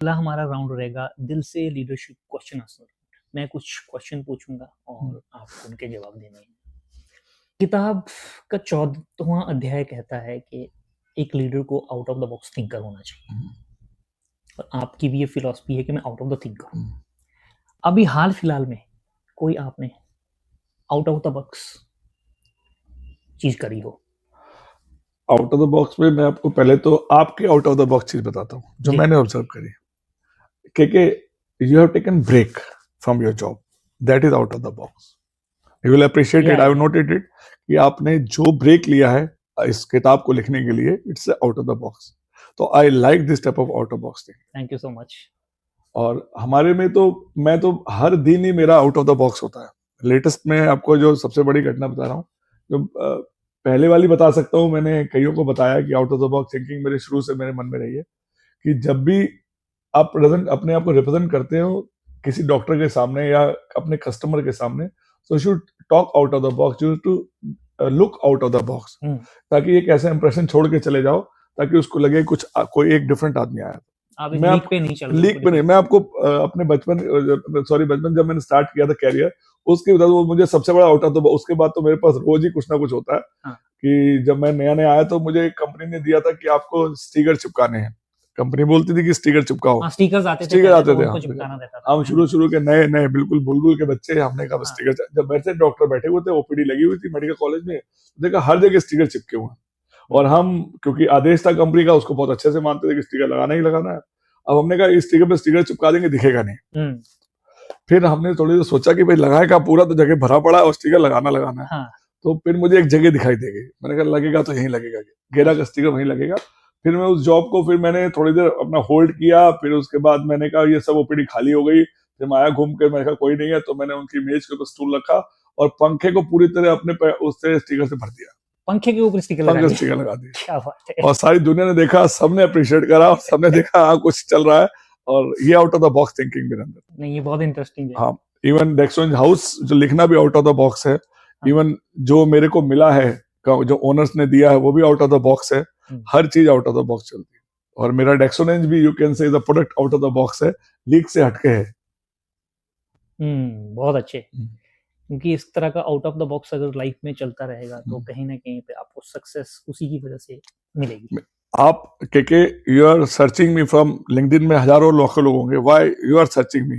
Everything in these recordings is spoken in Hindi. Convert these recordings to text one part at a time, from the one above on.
अगला हमारा राउंड रहेगा दिल से लीडरशिप क्वेश्चन आंसर। मैं कुछ क्वेश्चन पूछूंगा और आपको उनके जवाब देने हैं। किताब का 14वां अध्याय कहता है कि एक लीडर को out of the box thinker होना चाहिए, और आपकी भी ये फिलॉसफी है कि मैं आउट ऑफ द थिंकर हूँ। अभी हाल फिलहाल में कोई आपने आउट ऑफ द बॉक्स चीज करी हो? आउट ऑफ द बॉक्स में मैं आपको पहले तो आपके आउट ऑफ द बॉक्स चीज बताता हूँ जो जी। मैंने ऑब्जर्व करी। क्योंकि you have taken break from your job, that is out of the box. You will appreciate it, I will noted it कि आपने जो ब्रेक लिया है इस किताब को लिखने के लिए, it's out of the box. तो I like this type of out of box thing. Thank you so much. और हमारे में तो मैं तो हर दिन ही मेरा आउट ऑफ द बॉक्स होता है। लेटेस्ट में आपको जो सबसे बड़ी घटना बता रहा हूँ, जो पहले वाली बता सकता हूँ, मैंने कईयों को बताया कि out of the box thinking मेरे शुरू से मेरे मन में रही है कि जब भी आप अपने आप को रिप्रेजेंट करते हो किसी डॉक्टर के सामने या अपने कस्टमर के सामने, so should talk out of the box, you to look out of the box, ताकि एक ऐसा इंप्रेशन छोड़ के चले जाओ ताकि उसको लगे कुछ कोई एक डिफरेंट आदमी आया। मैं लीक पे नहीं चल रहा, लीक पे नहीं, मैं आपको अपने बचपन जब मैंने स्टार्ट किया था कैरियर, उसके बाद वो मुझे सबसे बड़ा आउट ऑफ द, उसके बाद तो मेरे पास रोज ही कुछ ना कुछ होता है। हाँ। कि जब मैं नया नया आया तो मुझे एक कंपनी ने दिया था कि आपको स्टिकर चिपकाने हैं। कंपनी बोलती थी कि स्टिकर चिपकाओ। स्टिकर्स आते थे, स्टिकर आते थे, उनको चिपकाना रहता था। हम शुरू के नए बिल्कुल बुलबुल के बच्चे, हमने कहा स्टिकर। जब मेरे से डॉक्टर बैठे हुए थे, ओपीडी लगी हुई थी मेडिकल कॉलेज में, देखा हर जगह स्टिकर चिपके हुए हैं। और हम क्योंकि आदेश था कंपनी का, उसको बहुत अच्छे से मानते थे कि स्टिकर लगाना ही लगाना है। अब हमने कहा इस स्टिकर पे स्टिकर चिपका देंगे, दिखेगा नहीं। फिर हमने थोड़ी देर सोचा कि भाई लगाए का, पूरा तो जगह भरा पड़ा है और स्टिकर लगाना है। हाँ। तो फिर मुझे एक जगह दिखाई देगी, मैंने कहा लगेगा तो यहीं लगेगा, घेरा का स्टिकर वहीं लगेगा। फिर मैं उस जॉब को, फिर मैंने थोड़ी देर अपना होल्ड किया। फिर उसके बाद मैंने कहा ये सब ओपीडी खाली हो गई। फिर मैं आया घूम के, मैंने कहा कोई नहीं है, तो मैंने उनकी मेज के ऊपर स्टूल रखा और पंखे को पूरी तरह अपने उससे स्टिकर से भर दिया। पंखे के ऊपर स्टिकर लगा दिया। क्या बात है। और सारी दुनिया ने देखा, सबने अप्रिशिएट करा और सबने देखा हाँ कुछ चल रहा है। और ये out of the box thinking मेरे अंदर। नहीं, ये बहुत इंटरेस्टिंग है। हाँ, इवन डेक्सोन हाउस जो लिखना भी आउट ऑफ द बॉक्स है। इवन जो मेरे को मिला है, जो ओनर्स ने दिया है, वो भी आउट ऑफ द बॉक्स है। हर चीज आउट ऑफ द बॉक्स चलती है। और मेरा डेक्सोनेंज भी you can say is a product out of the box है, लीक से हटके है। बहुत अच्छे। क्योंकि इस तरह का आउट ऑफ द बॉक्स अगर लाइफ में चलता रहेगा तो कहीं ना कहीं पे आपको सक्सेस उसी की वजह से मिलेगी। आप के you are searching me from LinkedIn में हजारों लोग होंगे, why you are searching me?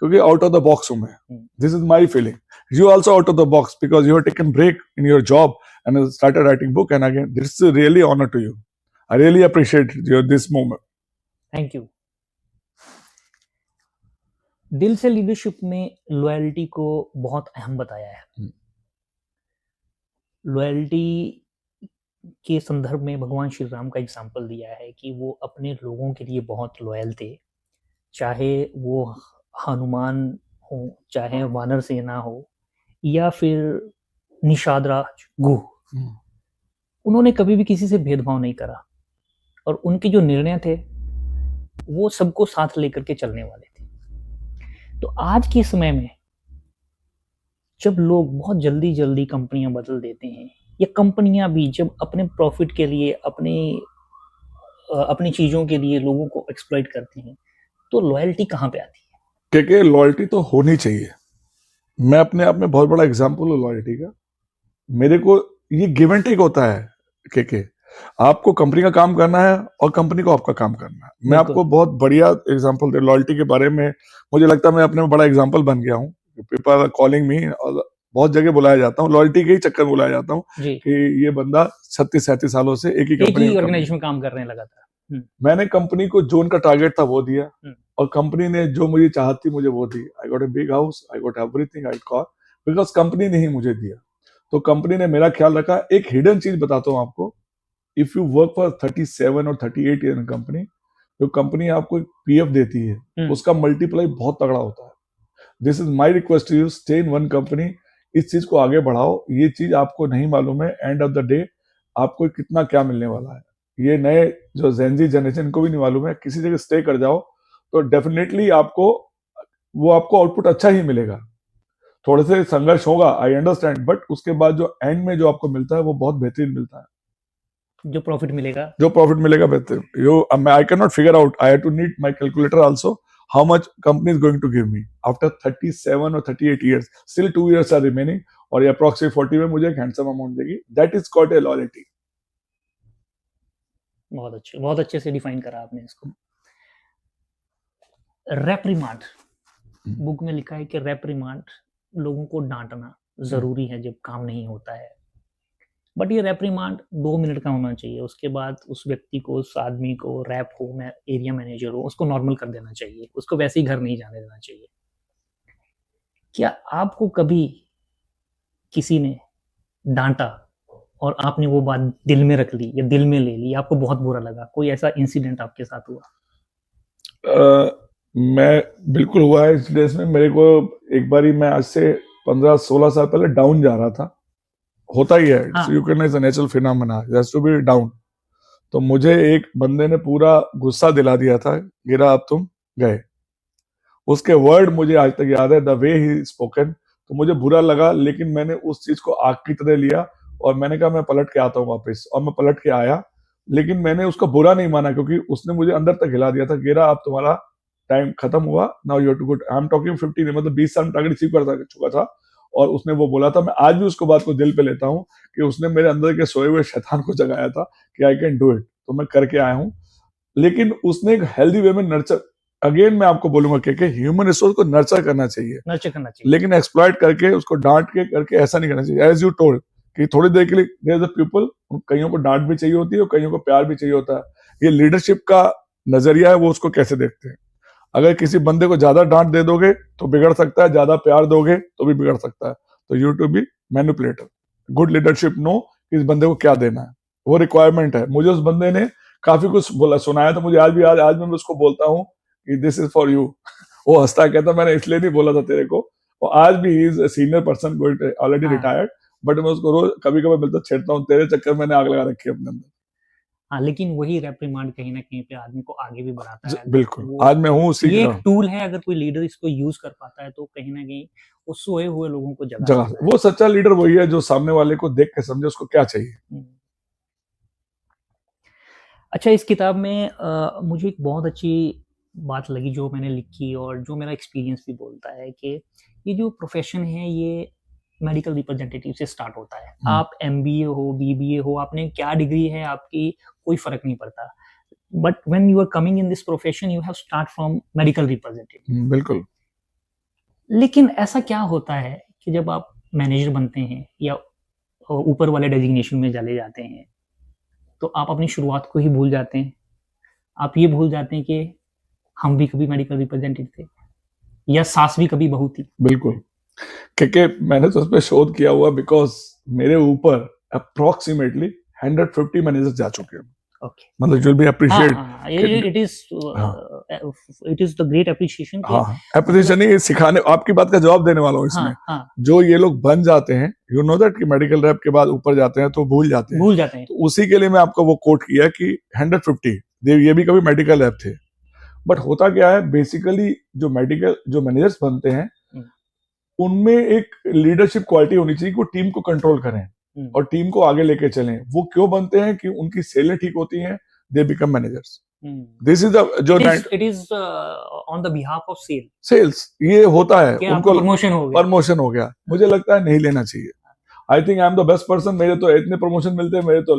क्योंकि आउट ऑफ द बॉक्स हूं मैं। This is my feeling. You also out of the box because you have taken break in your job and started writing book, and again this is really honor to you. I really appreciate this moment. Thank you. दिल से लीडरशिप में लॉयल्टी को बहुत अहम बताया है। लॉयल्टी के संदर्भ में भगवान श्री राम का एग्जाम्पल दिया है कि वो अपने लोगों के लिए बहुत लॉयल थे, चाहे वो हनुमान हो, चाहे वानर सेना हो, या फिर निषाद राज गुह। उन्होंने कभी भी किसी से भेदभाव नहीं करा, और उनके जो निर्णय थे वो सबको साथ लेकर के चलने वाले थे। तो आज के समय में जब लोग बहुत जल्दी जल्दी कंपनियां बदल देते हैं, या कंपनियां भी जब अपने प्रॉफिट के लिए, अपनी चीजों के लिए लोगों को एक्सप्लॉइट करते हैं, तो लॉयल्टी कहाँ पे आती है? क्योंकि लॉयल्टी तो होनी चाहिए। मैं अपने आप में बहुत बड़ा एग्जाम्पल हूँ लॉयल्टी का। मेरे को ये गिव एंड टेक होता है कि आपको कंपनी का काम करना है और कंपनी को आपका काम करना है। मैं आपको बहुत बढ़िया एग्जांपल दे लॉयल्टी के बारे में। मुझे लगता है मैं अपने में बड़ा एग्जांपल बन गया हूँ। पीपल आर कॉलिंग मी, और बहुत जगह बुलाया जाता हूँ, लॉयल्टी के ही चक्कर में बुलाया जाता हूँ कि ये बंदा 36-37 सालों से एक ही ऑर्गेनाइजेशन में काम करने लगा था। मैंने कंपनी को जो उनका टारगेट था वो दिया, और कंपनी ने जो मुझे चाहती मुझे वो दी। I got a big house, I got everything I got, because company ने ही मुझे दिया। तो कंपनी ने मेरा ख्याल रखा। एक हिडन चीज बताता हूँ आपको, इफ यू वर्क फॉर 37 और 38 ईयर इन कंपनी, जो कंपनी आपको पीएफ देती है उसका मल्टीप्लाई बहुत तगड़ा होता है। This is my request to you, stay in one company. इस चीज को आगे बढ़ाओ। ये चीज आपको नहीं मालूम है एंड ऑफ द डे आपको कितना क्या मिलने वाला है। ये नए जो जेनजी जनरेशन को भी नहीं मालूम है। किसी जगह स्टे कर जाओ तो डेफिनेटली आपको आउटपुट अच्छा ही मिलेगा। थोड़े से संघर्ष होगा, आई अंडरस्टैंड, बट उसके बाद जो एंड में जो आपको मिलता है वो बहुत बेहतरीन मिलता है। जो प्रॉफिट मिलेगा बेहतर I can not figure out, I have to need my calculator also how much company is going to give me after 37 or 38 years, still 2 years are remaining, और ये approximately 40 में मुझे एक handsome amount देगी. That is called a loyalty. बहुत अच्छे से डिफाइन करा आपने इसको. रेप्रिमांड, बुक में लिखा है कि रेप्रिमांड, लोगों को डांटना जरूरी है जब काम नहीं होता है, बट ये रेप्रिमांड 2 मिनट का होना चाहिए. उसके बाद उस व्यक्ति को, उस आदमी को, रैप हो, मैं एरिया मैनेजर हो, उसको नॉर्मल कर देना चाहिए. उसको वैसे ही घर नहीं जाने देना चाहिए. क्या आपको कभी किसी ने डांटा और आपने वो बात दिल में रख ली या दिल में ले ली, आपको बहुत बुरा लगा? कोई ऐसा इंसिडेंट आपके साथ हुआ? मैं बिल्कुल हुआ है इस डेज में. मेरे को एक बारी, मैं आज से 15-16 साल पहले डाउन जा रहा था. होता ही है, you can, it's a natural phenomena, it has to be down. तो मुझे एक बंदे ने पूरा गुस्सा दिला दिया था, गिरा अब तुम गए. उसके वर्ड मुझे आज तक याद है, द वे ही स्पोकन. तो मुझे बुरा लगा, लेकिन मैंने उस चीज को आग की तरह लिया और मैंने कहा मैं पलट के आता हूँ वापस. और मैं पलट के आया, लेकिन मैंने उसका बुरा नहीं माना, क्योंकि उसने मुझे अंदर तक हिला दिया था. गिरा अब तुम्हारा टाइम खत्म हुआ, now you have to go. I am talking 50, मतलब 20 साल में टारगेट अचीव कर चुका था. और उसने वो बोला था, मैं आज भी उसको बात को दिल पे लेता हूँ कि उसने मेरे अंदर के सोए हुए शैतान को जगाया था कि आई कैन डू इट. तो मैं करके आया हूँ. लेकिन उसने एक हेल्दी वे में नर्चर, अगेन मैं आपको बोलूंगा कि ह्यूमन रिसोर्स को नर्चर करना चाहिए, लेकिन एक्सप्लॉइट करके, उसको डांट के करके ऐसा नहीं करना चाहिए. एज यू टोल्ड कि थोड़ी देर के लिए देयर इज अ पीपल, कईयों को डांट भी चाहिए होती है और कईयों को प्यार भी चाहिए होता है. ये लीडरशिप का नजरिया है, वो उसको कैसे देखते हैं. अगर किसी बंदे को ज्यादा डांट दे दोगे तो बिगड़ सकता है, ज्यादा प्यार दोगे तो भी बिगड़ सकता है. तो you to be manipulator. Good leadership no कि इस बंदे को क्या देना है, वो रिक्वायरमेंट है. मुझे उस बंदे ने काफी कुछ बोला, सुनाया था मुझे. आज भी आज मैं उसको बोलता हूँ कि दिस इज फॉर यू. वो हंसता कहता मैंने इसलिए नहीं बोला था तेरे को. और आज भी he is a senior person, already retired, but मैं उसको रोज कभी कभी मिलता, छेड़ता हूँ, तेरे चक्कर मैंने आग लगा रखी है अपने अंदर. हाँ, लेकिन वही रेप्रिमांड कहीं ना कहीं पे आदमी को आगे भी बढ़ाता है. बिल्कुल, आज मैं हूँ उसी. ये एक टूल है, अगर कोई लीडर इसको यूज कर पाता है तो कहीं ना कहीं वो सोए हुए लोगों को जगा. वो सच्चा लीडर वही है जो सामने वाले को देख के समझे उसको क्या चाहिए. अच्छा, इस किताब में मुझे एक बहुत अच्छी बात लगी जो मैंने लिखी और जो मेरा एक्सपीरियंस भी बोलता है कि ये जो प्रोफेशन है ये मेडिकल रिप्रेजेंटेटिव से स्टार्ट होता है. आप MBA हो, BBA हो, आपने क्या डिग्री है आपकी, कोई फर्क नहीं पड़ता. But when you are coming in this profession you have start from medical representative. बिल्कुल. लेकिन ऐसा क्या होता है कि जब आप मैनेजर बनते हैं या ऊपर वाले डेजिग्नेशन में चले जाते हैं तो आप अपनी शुरुआत को ही भूल जाते हैं. आप ये भूल जाते हैं कि हम भी कभी मेडिकल रिप्रेजेंटेटिव थे या सास भी कभी बहू थी. बिल्कुल, क्योंकि मैंने तो उस पर शोध किया हुआ, बिकॉज मेरे ऊपर अप्रोक्सीमेटली 150 मैनेजर्स जा चुके हैं. Okay. मतलब जो भी appreciate, it is the great appreciation. Appreciation नहीं, सिखाने, आपकी बात का जवाब देने वाला हूँ इसमें. जो ये लोग बन जाते हैं, यू नो दैट कि मेडिकल रैप के बाद ऊपर जाते हैं तो भूल जाते हैं. तो उसी के लिए मैं आपको वो कोट किया कि 150 ये भी कभी मेडिकल रैप थे. बट होता क्या है, बेसिकली जो मैनेजर्स बनते हैं उनमें एक लीडरशिप क्वालिटी होनी चाहिए कि वो टीम को कंट्रोल करें और टीम को आगे लेके चलें. वो क्यों बनते हैं कि उनकी सेलें ठीक होती हैं, they become managers. This is जो it is on the behalf of sales. ये होता है, उनको प्रमोशन हो गया. मुझे लगता है नहीं लेना चाहिए. I think I am the best person. मेरे तो इतने प्रमोशन मिलते हैं, मेरे तो